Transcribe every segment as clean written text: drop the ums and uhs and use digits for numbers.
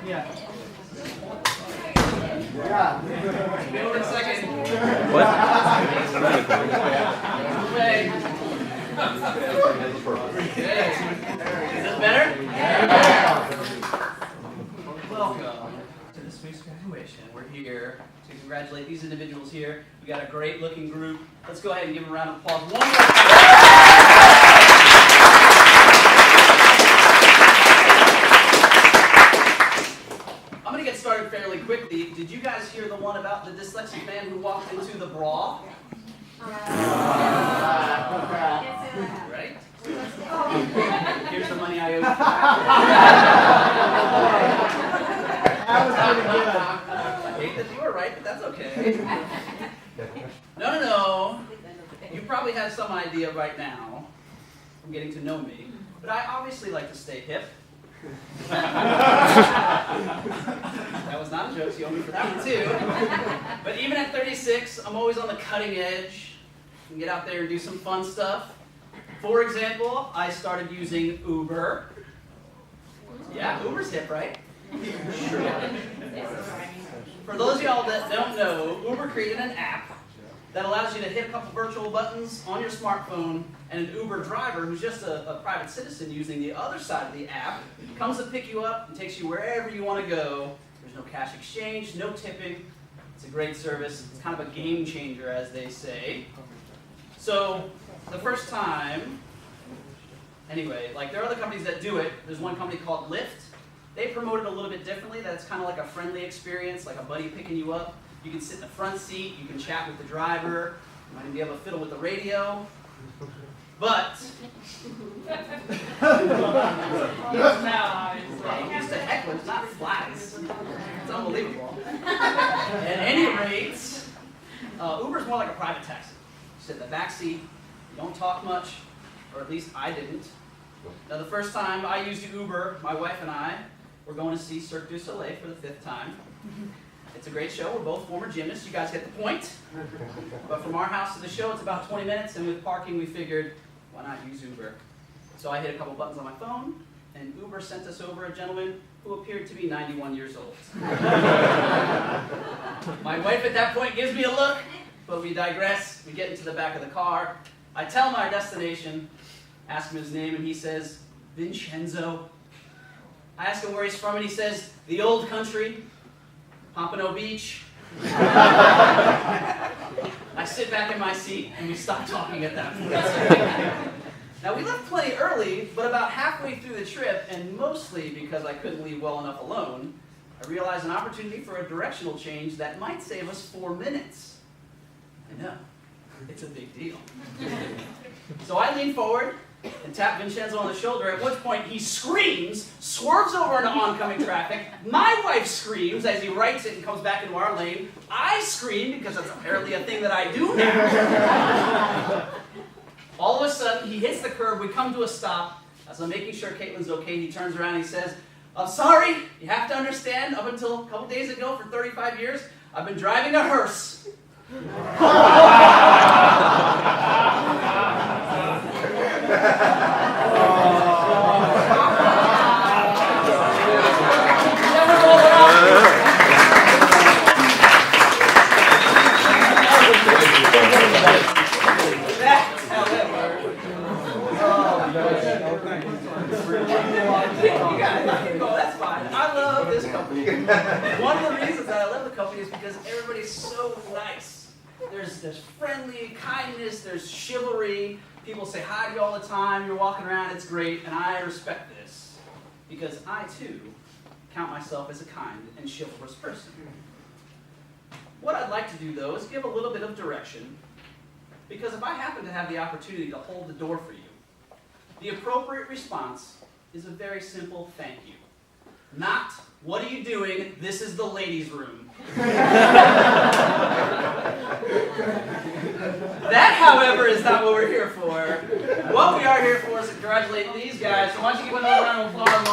Yeah. Wait a second. What? Okay. Is this better? Welcome to this week's graduation. We're here to congratulate these individuals here. We got a great looking group. Let's go ahead and give them a round of applause. One more time. I'm going to get started fairly quickly. Did you guys hear the one about the dyslexic man who walked into the bra? Right? Here's the money I owe you. That was pretty good. I hate that you were right, but that's okay. No. You probably have some idea right now from getting to know me, but I obviously like to stay hip. That was not a joke, so you owe me for that one too. But even at 36, I'm always on the cutting edge. I can get out there and do some fun stuff. For example, I started using Uber. Yeah, Uber's hip, right? Sure. For those of y'all that don't know, Uber created an app that allows you to hit a couple virtual buttons on your smartphone, and an Uber driver, who's just a private citizen using the other side of the app, comes to pick you up and takes you wherever you want to go. There's no cash exchange, no tipping. It's a great service. It's kind of a game changer, as they say. So, the first time, anyway, like there are other companies that do it. There's one company called Lyft. They promote it a little bit differently. That's kind of like a friendly experience, like a buddy picking you up. You can sit in the front seat, you can chat with the driver, you might even be able to fiddle with the radio. But, used to hecklers, not flies. It's unbelievable. At any rate, Uber's more like a private taxi. You sit in the back seat, you don't talk much, or at least I didn't. Now the first time I used Uber, my wife and I were going to see Cirque du Soleil for the 5th time. It's a great show. We're both former gymnasts. You guys get the point. But from our house to the show, it's about 20 minutes, and with parking, we figured, why not use Uber? So I hit a couple buttons on my phone, and Uber sent us over a gentleman who appeared to be 91 years old. My wife at that point gives me a look, but we digress. We get into the back of the car. I tell him our destination, ask him his name, and he says, Vincenzo. I ask him where he's from, and he says, the old country, Pompano Beach. I sit back in my seat, and we stop talking at that point. Now, we left plenty early, but about halfway through the trip, and mostly because I couldn't leave well enough alone, I realized an opportunity for a directional change that might save us 4 minutes. I know, it's a big deal. So I lean forward and tap Vincenzo on the shoulder, at which point he screams, swerves over into oncoming traffic. My wife screams as he rights it and comes back into our lane. I scream because that's apparently a thing that I do now. All of a sudden, he hits the curb. We come to a stop. As I'm making sure Caitlin's okay, he turns around and he says, I'm sorry, you have to understand, up until a couple days ago, for 35 years, I've been driving a hearse. That's fine. I love this company. One of the reasons that I love the company is because everybody's so nice. There's friendly kindness, there's chivalry. People say hi to you all the time. You're walking around, it's great, and I respect this because I too count myself as a kind and chivalrous person. What I'd like to do though is give a little bit of direction, because if I happen to have the opportunity to hold the door for you, the appropriate response is a very simple thank you. Not, what are you doing? This is the ladies' room. That, however, is not what we're here for. What we are here for is to congratulate these guys. So why don't you give another round of applause?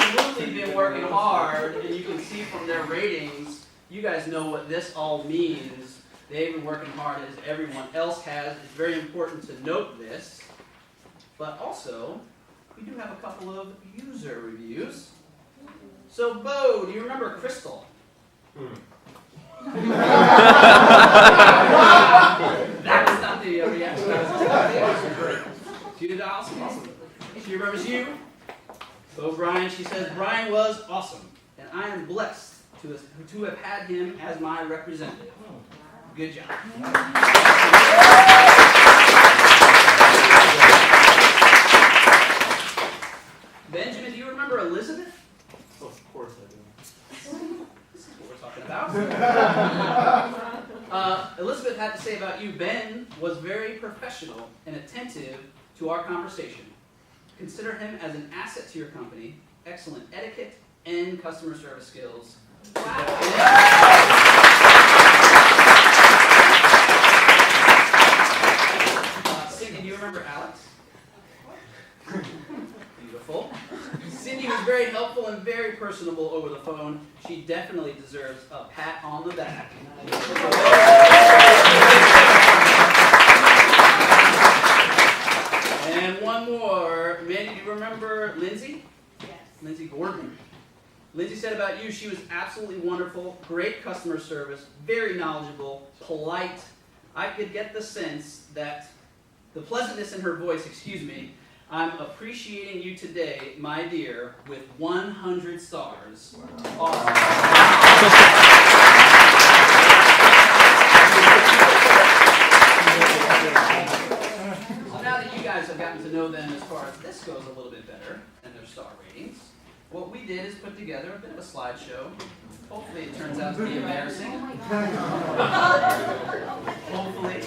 Absolutely been working hard, and you can see from their ratings, you guys know what this all means. They've been working hard as everyone else has. It's very important to note this. But also, we do have a couple of user reviews. So, Bo, do you remember Crystal? That was not the reaction I was expecting. She did awesome. She remembers you. So Brian, she says, Brian was awesome, and I am blessed to have had him as my representative. Good job. Benjamin, do you remember Elizabeth? Of course I do. This is what we're talking about. Elizabeth had to say about you, Ben was very professional and attentive to our conversation. Consider him as an asset to your company, excellent etiquette and customer service skills. Cindy, do you remember Alex? Beautiful. Cindy was very helpful and very personable over the phone. She definitely deserves a pat on the back. And one more. Mandy, do you remember Lindsay? Yes. Lindsay Gordon. Lindsay said about you, she was absolutely wonderful, great customer service, very knowledgeable, polite. I could get the sense that the pleasantness in her voice, I'm appreciating you today, my dear, with 100 stars. Awesome. So now that you guys have gotten to know them as far as this goes a little bit better and their star ratings, what we did is put together a bit of a slideshow. Hopefully it turns out to be embarrassing. Hopefully.